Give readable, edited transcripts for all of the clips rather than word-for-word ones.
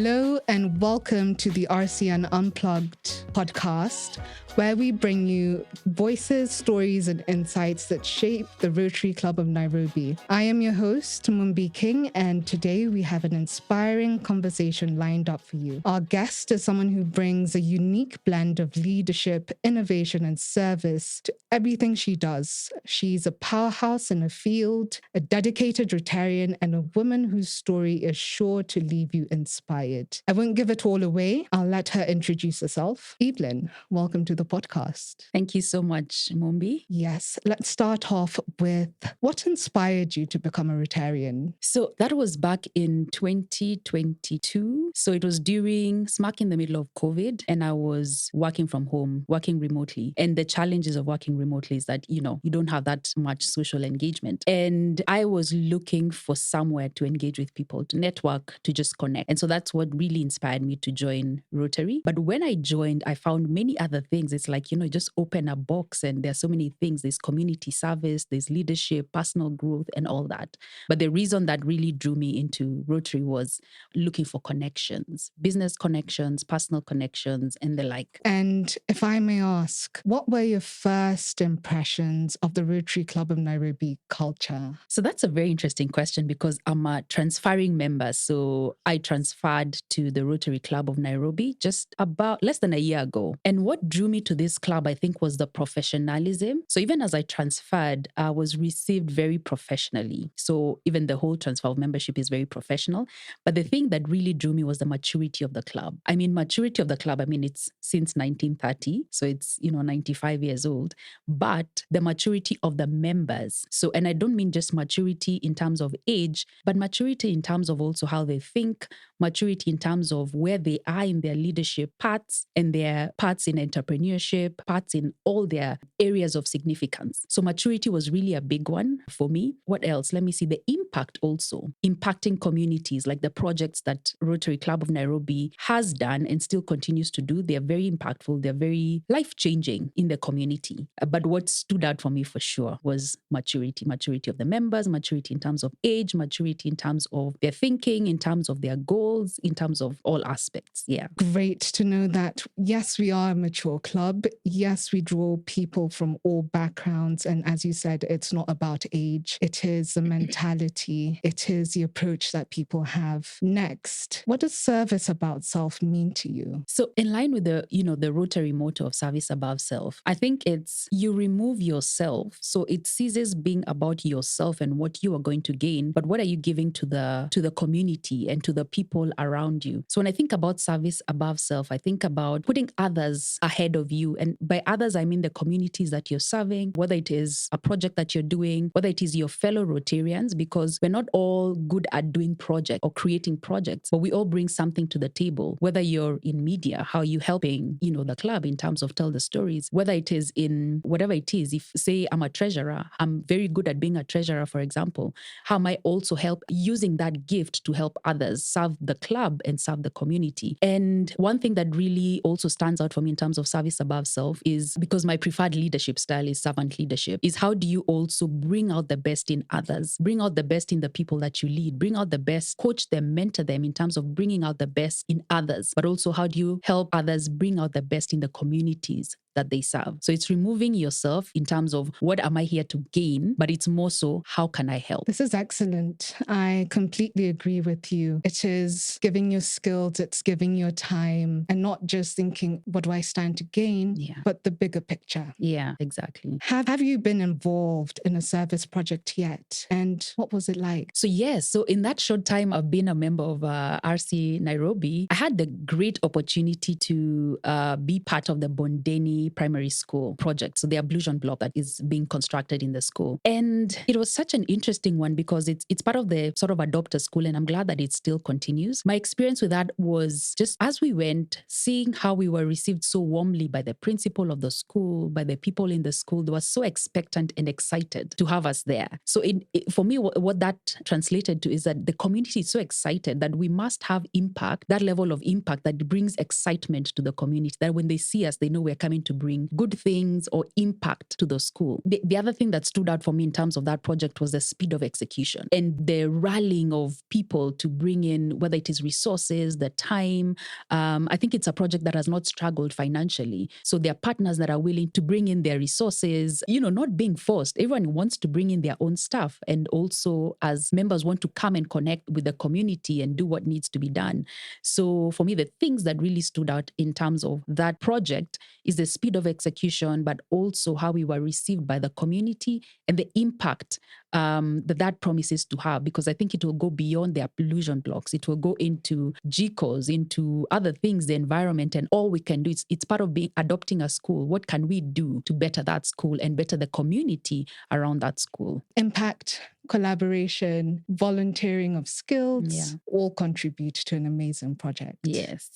Hello and welcome to the Rcn Unplugged podcast, where we bring you voices, stories, and insights that shape the Rotary Club of Nairobi. I am your host, Mumbi King, and today we have an inspiring conversation lined up for you. Our guest is someone who brings a unique blend of leadership, innovation, and service to everything she does. She's a powerhouse in her field, a dedicated Rotarian, and a woman whose story is sure to leave you inspired. I won't give it all away. I'll let her introduce herself. Evelyn, welcome to the podcast. Thank you so much, Mumbi. Yes, let's start off with what inspired you to become a Rotarian? So that was back in 2022. So it was during smack in the middle of COVID, and I was working from home, working remotely. And the challenges of working remotely is that, you don't have that much social engagement. And I was looking for somewhere to engage with people, to network, to just connect. And so that's what really inspired me to join Rotary. But when I joined, I found many other things. It's like, just open a box and there's so many things. There's community service, there's leadership, personal growth, and all that. But the reason that really drew me into Rotary was looking for connections, business connections, personal connections, and the like. And if I may ask, what were your first impressions of the Rotary Club of Nairobi culture? So that's a very interesting question because I'm a transferring member. So I transferred to the Rotary Club of Nairobi just about less than a year ago. And what drew me to this club, I think, was the professionalism. So even as I transferred, I was received very professionally. So even the whole transfer of membership is very professional. But the thing that really drew me was the maturity of the club. Maturity of the club, it's since 1930. So it's, 95 years old. But the maturity of the members. So, and I don't mean just maturity in terms of age, but maturity in terms of also how they think, maturity in terms of where they are in their leadership parts and their parts in entrepreneurship, parts in all their areas of significance. So maturity was really a big one for me. What else? Let me see. The impact also. Impacting communities, like the projects that Rotary Club of Nairobi has done and still continues to do. They're very impactful. They're very life-changing in the community. But what stood out for me for sure was maturity. Maturity of the members, maturity in terms of age, maturity in terms of their thinking, in terms of their goals, in terms of all aspects. Yeah. Great to know that, yes, we are a mature club. Yes, we draw people from all backgrounds. And as you said, it's not about age. It is the mentality. It is the approach that people have. Next, what does service above self mean to you? So in line with the Rotary motto of service above self, I think it's you remove yourself. So it ceases being about yourself and what you are going to gain, but what are you giving to the community and to the people around you? So when I think about service above self, I think about putting others ahead of you. And by others, I mean the communities that you're serving, whether it is a project that you're doing, whether it is your fellow Rotarians, because we're not all good at doing projects or creating projects, but we all bring something to the table, whether you're in media, how you helping, the club in terms of tell the stories, whether it is in whatever it is. If say I'm a treasurer, I'm very good at being a treasurer, for example, how am I also help using that gift to help others serve the club and serve the community? And one thing that really also stands out for me in terms of service above self is, because my preferred leadership style is servant leadership, is how do you also bring out the best in others, bring out the best in the people that you lead, bring out the best, coach them, mentor them in terms of bringing out the best in others, but also how do you help others bring out the best in the communities that they serve. So it's removing yourself in terms of what am I here to gain, but it's more so how can I help? This is excellent. I completely agree with you. It is giving your skills, it's giving your time, and not just thinking, what do I stand to gain, but the bigger picture. Yeah, exactly. Have you been involved in a service project yet? And what was it like? So yes, so in that short time I've been a member of RC Nairobi, I had the great opportunity to be part of the Bondeni Primary School project. So the ablution block that is being constructed in the school. And it was such an interesting one because it's part of the sort of adopter school, and I'm glad that it still continues. My experience with that was just as we went, seeing how we were received so warmly by the principal of the school, by the people in the school. They were so expectant and excited to have us there. So for me, what that translated to is that the community is so excited that we must have impact, that level of impact that brings excitement to the community, that when they see us, they know we're coming to to bring good things or impact to the school. The other thing that stood out for me in terms of that project was the speed of execution and the rallying of people to bring in, whether it is resources, the time. I think it's a project that has not struggled financially. So there are partners that are willing to bring in their resources, not being forced. Everyone wants to bring in their own stuff. And also as members want to come and connect with the community and do what needs to be done. So for me, the things that really stood out in terms of that project is the speed of execution, but also how we were received by the community and the impact that promises to have, because I think it will go beyond the illusion blocks. It will go into GCOs, into other things, the environment, and all we can do. It's part of adopting a school. What can we do to better that school and better the community around that school? Impact, collaboration, volunteering of skills, all contribute to an amazing project. Yes.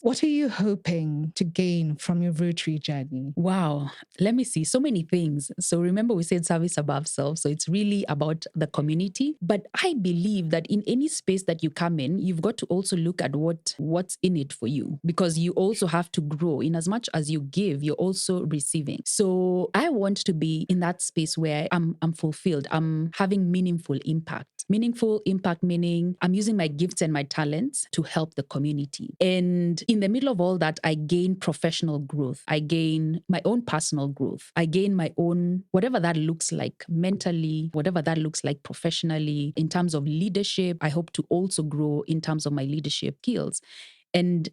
What are you hoping to gain from your Rotary journey? Wow. Let me see. So many things. So remember we said service above self. So it's really about the community. But I believe that in any space that you come in, you've got to also look at what's in it for you, because you also have to grow. In as much as you give, you're also receiving. So I want to be in that space where I'm fulfilled. I'm having meaningful impact. Meaningful impact meaning I'm using my gifts and my talents to help the community. And in the middle of all that, I gain professional growth. I gain my own personal growth. I gain my own, whatever that looks like mentally, whatever that looks like professionally. In terms of leadership, I hope to also grow in terms of my leadership skills. And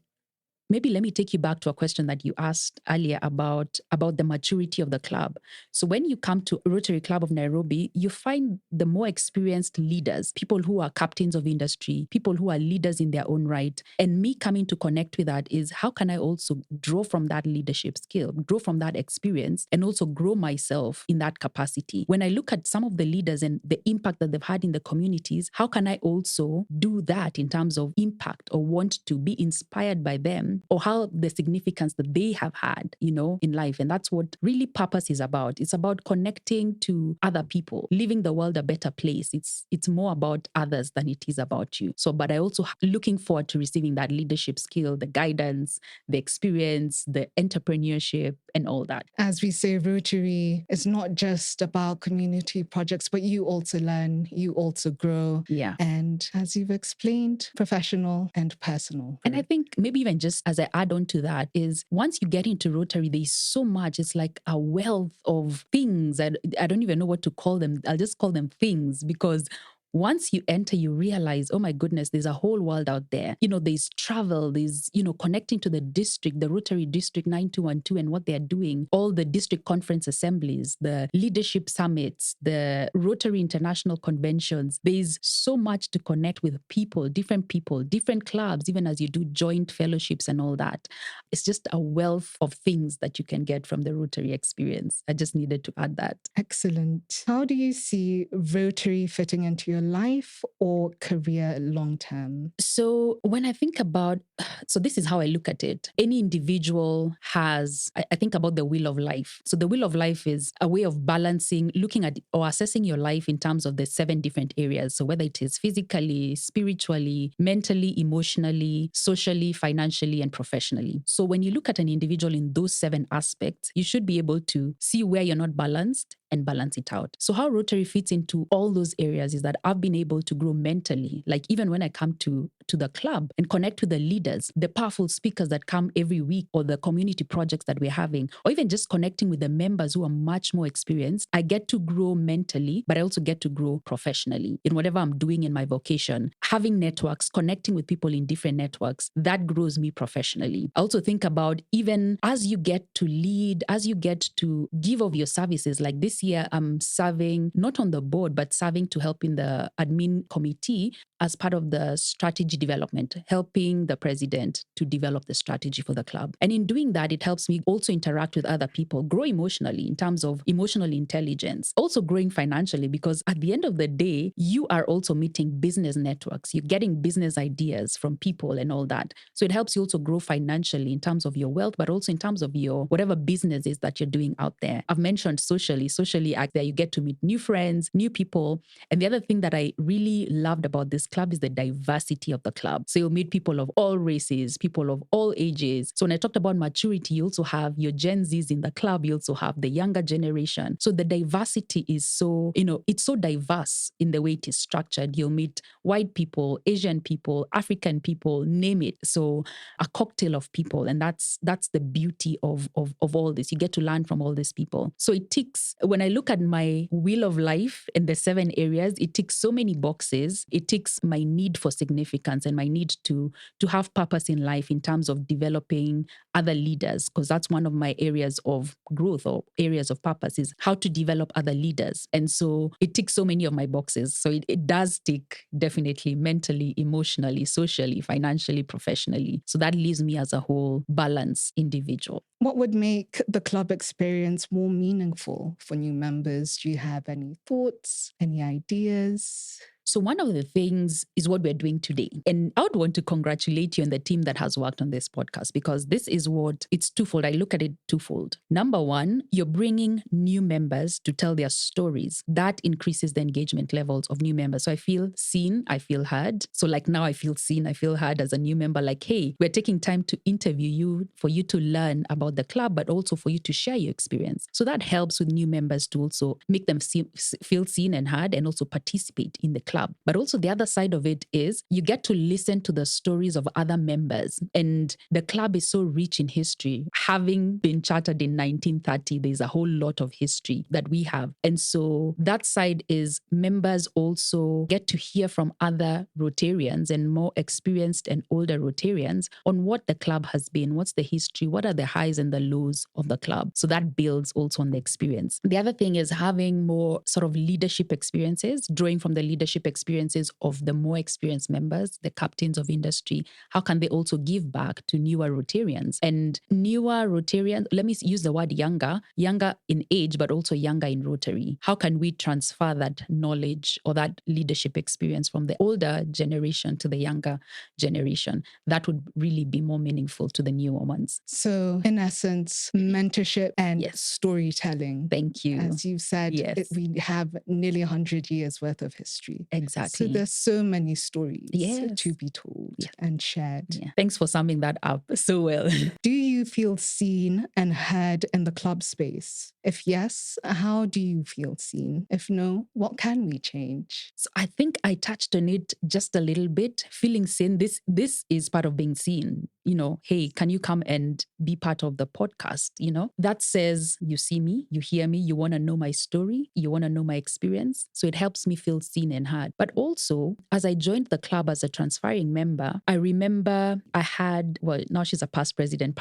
maybe let me take you back to a question that you asked earlier about the maturity of the club. So when you come to Rotary Club of Nairobi, you find the more experienced leaders, people who are captains of industry, people who are leaders in their own right. And me coming to connect with that is how can I also draw from that leadership skill, draw from that experience, and also grow myself in that capacity. When I look at some of the leaders and the impact that they've had in the communities, how can I also do that in terms of impact or want to be inspired by them? Or how the significance that they have had, in life. And that's what really purpose is about. It's about connecting to other people, leaving the world a better place. It's more about others than it is about you. So, but I also looking forward to receiving that leadership skill, the guidance, the experience, the entrepreneurship, and all that. As we say, Rotary is not just about community projects, but you also learn, you also grow. Yeah. And as you've explained, professional and personal. And I think maybe even just as I add on to that is once you get into Rotary, there's so much. It's like a wealth of things. I don't even know what to call them. I'll just call them things, because once you enter, you realize, oh my goodness, there's a whole world out there. There's travel, there's, connecting to the district, the Rotary District 9212 and what they're doing, all the district conference assemblies, the leadership summits, the Rotary International Conventions. There's so much to connect with people, different clubs, even as you do joint fellowships and all that. It's just a wealth of things that you can get from the Rotary experience. I just needed to add that. Excellent. How do you see Rotary fitting into your life or career long term? So when I think about, so this is how I look at it. Any individual has, I think about the wheel of life. So the wheel of life is a way of balancing, looking at or assessing your life in terms of the 7 different areas. So whether it is physically, spiritually, mentally, emotionally, socially, financially, and professionally. So when you look at an individual in those 7 aspects, you should be able to see where you're not balanced and balance it out. So how Rotary fits into all those areas is that I've been able to grow mentally. Like even when I come to the club and connect with the leaders, the powerful speakers that come every week, or the community projects that we're having, or even just connecting with the members who are much more experienced, I get to grow mentally, but I also get to grow professionally in whatever I'm doing in my vocation. Having networks, connecting with people in different networks, that grows me professionally. I also think about even as you get to lead, as you get to give of your services, like this year I'm serving not on the board, but serving to help in the admin committee as part of the strategy development, helping the president to develop the strategy for the club. And in doing that, it helps me also interact with other people, grow emotionally in terms of emotional intelligence, also growing financially, because at the end of the day, you are also meeting business networks. networks, you're getting business ideas from people and all that. So it helps you also grow financially in terms of your wealth, but also in terms of your whatever business is that you're doing out there. I've mentioned socially out there, you get to meet new friends, new people. And the other thing that I really loved about this club is the diversity of the club. So you'll meet people of all races, people of all ages. So when I talked about maturity, you also have your Gen Zs in the club. You also have the younger generation. So the diversity is so, it's so diverse in the way it is structured. You'll meet white people, Asian people, African people, name it. So a cocktail of people. And that's the beauty of all this. You get to learn from all these people. So it ticks, when I look at my wheel of life in the 7 areas, it ticks so many boxes. It ticks my need for significance and my need to have purpose in life in terms of developing other leaders, because that's one of my areas of growth or areas of purpose, is how to develop other leaders. And so it ticks so many of my boxes. So it does tick definitely mentally, emotionally, socially, financially, professionally. So that leaves me as a whole balanced individual. What would make the club experience more meaningful for new members? Do you have any thoughts, any ideas? So one of the things is what we're doing today. And I would want to congratulate you and the team that has worked on this podcast, because this is it's twofold. I look at it twofold. Number one, you're bringing new members to tell their stories. That increases the engagement levels of new members. So I feel seen, I feel heard. So like now I feel seen, I feel heard as a new member. Like, hey, we're taking time to interview you for you to learn about the club, but also for you to share your experience. So that helps with new members to also make them feel seen and heard and also participate in the club. But also the other side of it is you get to listen to the stories of other members. And the club is so rich in history. Having been chartered in 1930, there's a whole lot of history that we have. And so that side is members also get to hear from other Rotarians and more experienced and older Rotarians on what the club has been, what's the history, what are the highs and the lows of the club. So that builds also on the experience. The other thing is having more sort of leadership experiences, drawing from the leadership experiences of the more experienced members, the captains of industry. How can they also give back to newer Rotarians? And newer Rotarians, let me use the word younger in age, but also younger in Rotary. How can we transfer that knowledge or that leadership experience from the older generation to the younger generation? That would really be more meaningful to the newer ones. So in essence, mentorship and storytelling. Thank you. As you said, we have nearly 100 years worth of history. Exactly. So there's so many stories to be told and shared. Yeah. Thanks for summing that up so well. Do you feel seen and heard in the club space? If yes, how do you feel seen? If no, what can we change? So I think I touched on it just a little bit. Feeling seen, this is part of being seen. Hey, can you come and be part of the podcast? That says you see me, you hear me, you want to know my story, you want to know my experience. So it helps me feel seen and heard. But also, as I joined the club as a transferring member, I remember I had, now she's a past president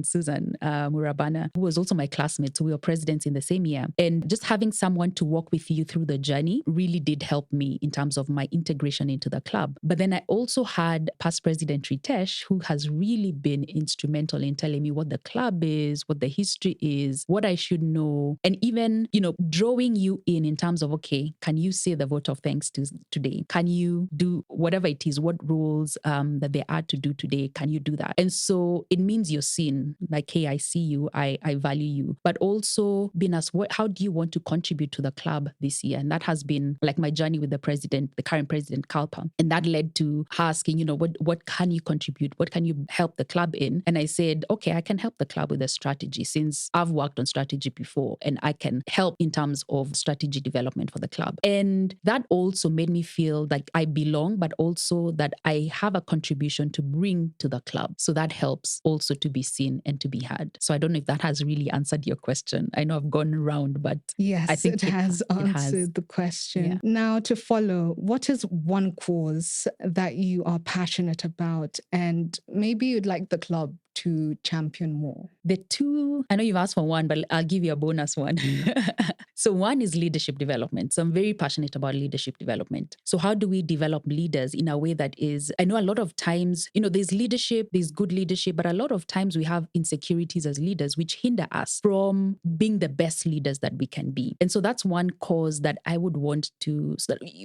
Susan Murabana, who was also my classmate. So we were presidents in the same year. And just having someone to walk with you through the journey really did help me in terms of my integration into the club. But then I also had past President Ritesh, who has really been instrumental in telling me what the club is, what the history is, what I should know, and even, drawing you in terms of, okay, can you say the vote of thanks today? Can you do whatever it is, what rules that they are to do today? Can you do that? And so it means you're seen, like, hey, I see you, I value you, but also being asked, how do you want to contribute to the club this year? And that has been like my journey with the current president, Kalpa. And that led to her asking, what can you contribute? What can you help the club in? And I said, okay, I can help the club with a strategy, since I've worked on strategy before and I can help in terms of strategy development for the club. And that also made me feel like I belong, but also that I have a contribution to bring to the club. So that helps also to be seen and to be heard. So I don't know if that has really answered your question. I know I've gone around, but yes, I think it has answered the question. Yeah. Now to follow, what is one cause that you are passionate about and maybe you'd like the club to champion more? The two, I know you've asked for one, but I'll give you a bonus one. So one is leadership development. So I'm very passionate about leadership development. So how do we develop leaders in a way that is, I know a lot of times, there's leadership, there's good leadership, but a lot of times we have insecurities as leaders, which hinder us from being the best leaders that we can be. And so that's one cause that I would want to,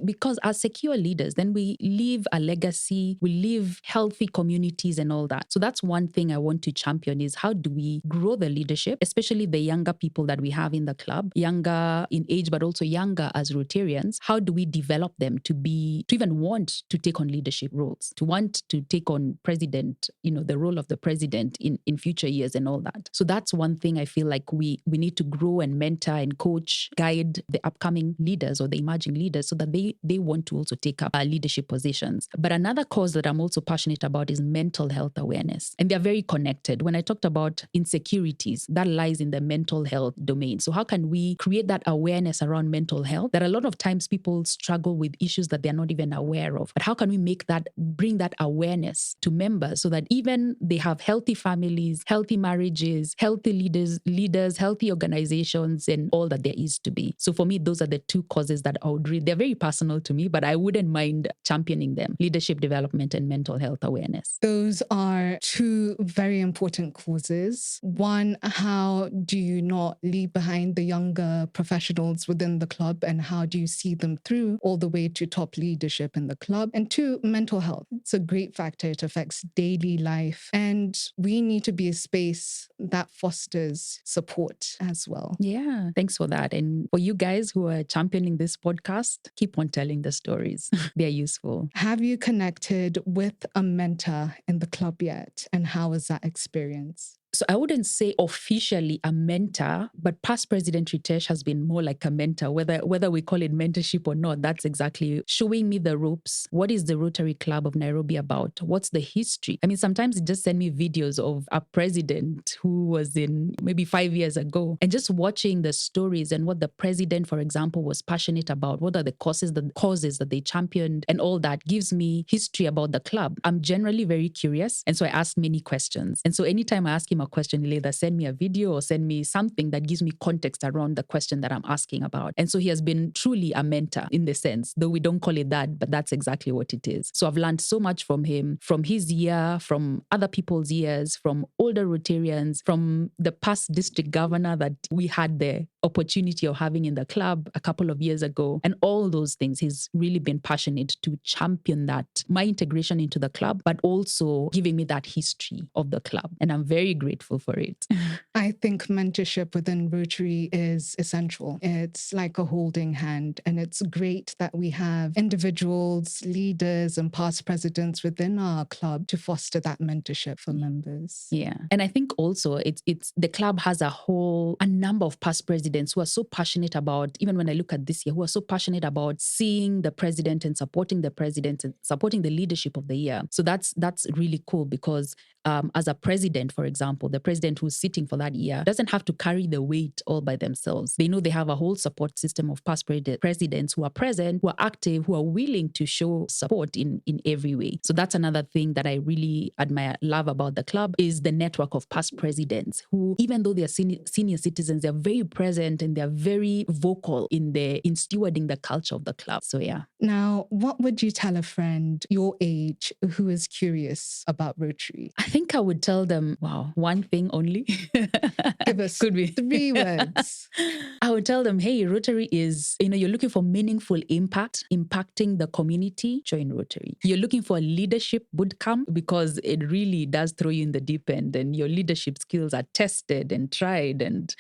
because as secure leaders, then we leave a legacy, we leave healthy communities and all that. So that's one thing I want to champion is how do we grow the leadership, especially the younger people that we have in the club, younger in age, but also younger as Rotarians. How do we develop them to even want to take on leadership roles, to want to take on president, the role of the president in future years and all that. So that's one thing I feel like we need to grow and mentor and coach, guide the upcoming leaders or the emerging leaders so that they want to also take up leadership positions. But another cause that I'm also passionate about is mental health awareness. And they're very connected. When I talked about insecurities, that lies in the mental health domain. So how can we create that awareness around mental health? That a lot of times people struggle with issues that they're not even aware of. But how can we bring that awareness to members so that even they have healthy families, healthy marriages, healthy leaders, healthy organizations, and all that there is to be. So for me, those are the two causes that I would read. They're very personal to me, but I wouldn't mind championing them: leadership development and mental health awareness. Those are two very important causes. One, how do you not leave behind the younger professionals within the club, and how do you see them through all the way to top leadership in the club? And two, mental health. It's a great factor. It affects daily life, and we need to be a space that fosters support as well. Yeah, thanks for that. And for you guys who are championing this podcast, keep on telling the stories. They're useful. Have you connected with a mentor in the club yet? And how was that experience? So I wouldn't say officially a mentor, but past President Ritesh has been more like a mentor, whether we call it mentorship or not. That's exactly showing me the ropes. What is the Rotary Club of Nairobi about? What's the history? I mean, sometimes it just send me videos of a president who was in maybe 5 years ago, and just watching the stories and what the president, for example, was passionate about. What are the causes that they championed, and all that gives me history about the club. I'm generally very curious, and so I ask many questions. And so anytime I ask him a question, he'll either send me a video or send me something that gives me context around the question that I'm asking about. And so he has been truly a mentor in the sense, though we don't call it that, but that's exactly what it is. So I've learned so much from him, from his year, from other people's years, from older Rotarians, from the past district governor that we had the opportunity of having in the club a couple of years ago, and all those things. He's really been passionate to champion that, my integration into the club, but also giving me that history of the club. And I'm very grateful for it. I think mentorship within Rotary is essential. It's like a holding hand, and it's great that we have individuals, leaders, and past presidents within our club to foster that mentorship for members. Yeah. And I think also it's the club has a number of past presidents who are so passionate about, even when I look at this year, who are so passionate about seeing the president and supporting the president and supporting the leadership of the year. So that's really cool because as a president, for example, the president who's sitting for that year doesn't have to carry the weight all by themselves. They know they have a whole support system of past presidents who are present, who are active, who are willing to show support in every way. So that's another thing that I really love about the club is the network of past presidents who, even though they are senior citizens, they're very present and they're very vocal in stewarding the culture of the club. So yeah. Now, what would you tell a friend your age who is curious about Rotary? I think I would tell them, one thing only. Give us Could be 3 words. I would tell them, hey, Rotary is, you're looking for meaningful impact, impacting the community, join Rotary. You're looking for a leadership bootcamp because it really does throw you in the deep end and your leadership skills are tested and tried and,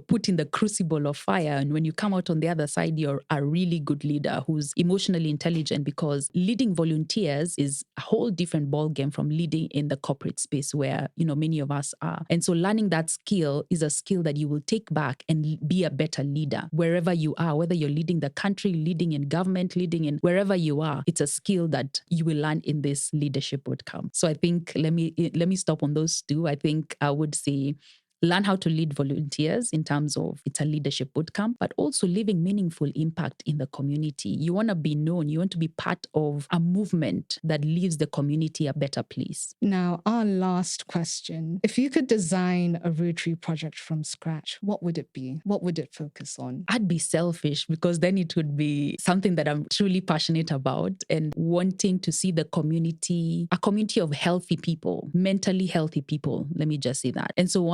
put in the crucible of fire. And when you come out on the other side, you're a really good leader who's emotionally intelligent, because leading volunteers is a whole different ballgame from leading in the corporate space where, many of us are. And so learning that skill is a skill that you will take back and be a better leader wherever you are, whether you're leading the country, leading in government, leading in wherever you are. It's a skill that you will learn in this leadership bootcamp. So I think let me stop on those two. I think I would say learn how to lead volunteers in terms of it's a leadership bootcamp, but also leaving meaningful impact in the community. You want to be known. You want to be part of a movement that leaves the community a better place. Now, our last question. If you could design a Rotary project from scratch, what would it be? What would it focus on? I'd be selfish because then it would be something that I'm truly passionate about and wanting to see the community, a community of healthy people, mentally healthy people. Let me just say that. And so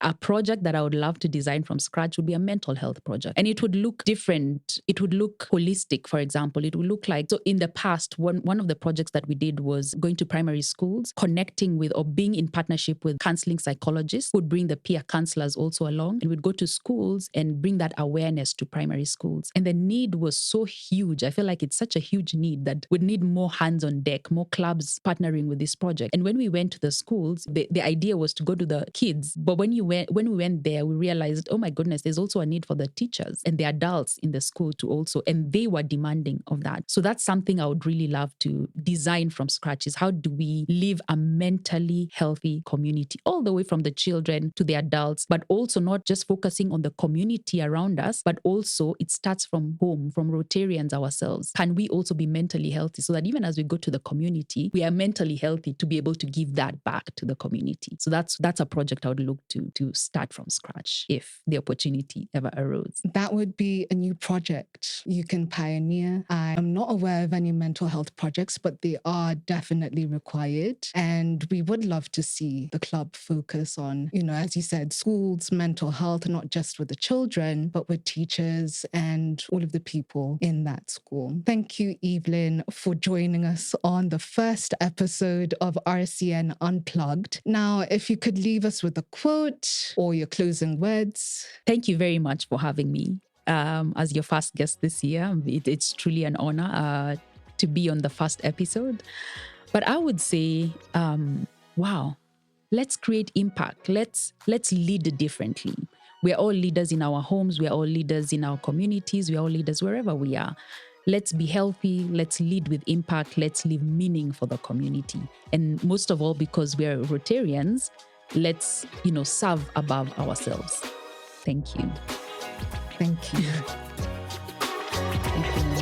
a project that I would love to design from scratch would be a mental health project. And it would look different. It would look holistic, for example. It would look like, so in the past, one of the projects that we did was going to primary schools, connecting with or being in partnership with counseling psychologists who would bring the peer counselors also along. And we'd go to schools and bring that awareness to primary schools. And the need was so huge. I feel like it's such a huge need that would need more hands on deck, more clubs partnering with this project. And when we went to the schools, the idea was to go to the kids. But when we went there, we realized, oh my goodness, there's also a need for the teachers and the adults in the school to also, and they were demanding of that. So that's something I would really love to design from scratch, is how do we live a mentally healthy community, all the way from the children to the adults, but also not just focusing on the community around us, but also it starts from home, from Rotarians ourselves. Can we also be mentally healthy so that even as we go to the community, we are mentally healthy to be able to give that back to the community? So that's a project I would look to start from scratch if the opportunity ever arose. That would be a new project you can pioneer. I am not aware of any mental health projects, but they are definitely required. And we would love to see the club focus on, as you said, schools, mental health, not just with the children, but with teachers and all of the people in that school. Thank you, Evelyn, for joining us on the first episode of Rcn Unplugged. Now, if you could leave us with a quote or your closing words. Thank you very much for having me as your first guest this year. It's truly an honor to be on the first episode. But I would say, wow, let's create impact. Let's lead differently. We're all leaders in our homes. We're all leaders in our communities. We're all leaders wherever we are. Let's be healthy. Let's lead with impact. Let's leave meaning for the community. And most of all, because we're Rotarians, let's, serve above ourselves. Thank you. Thank you. Thank you.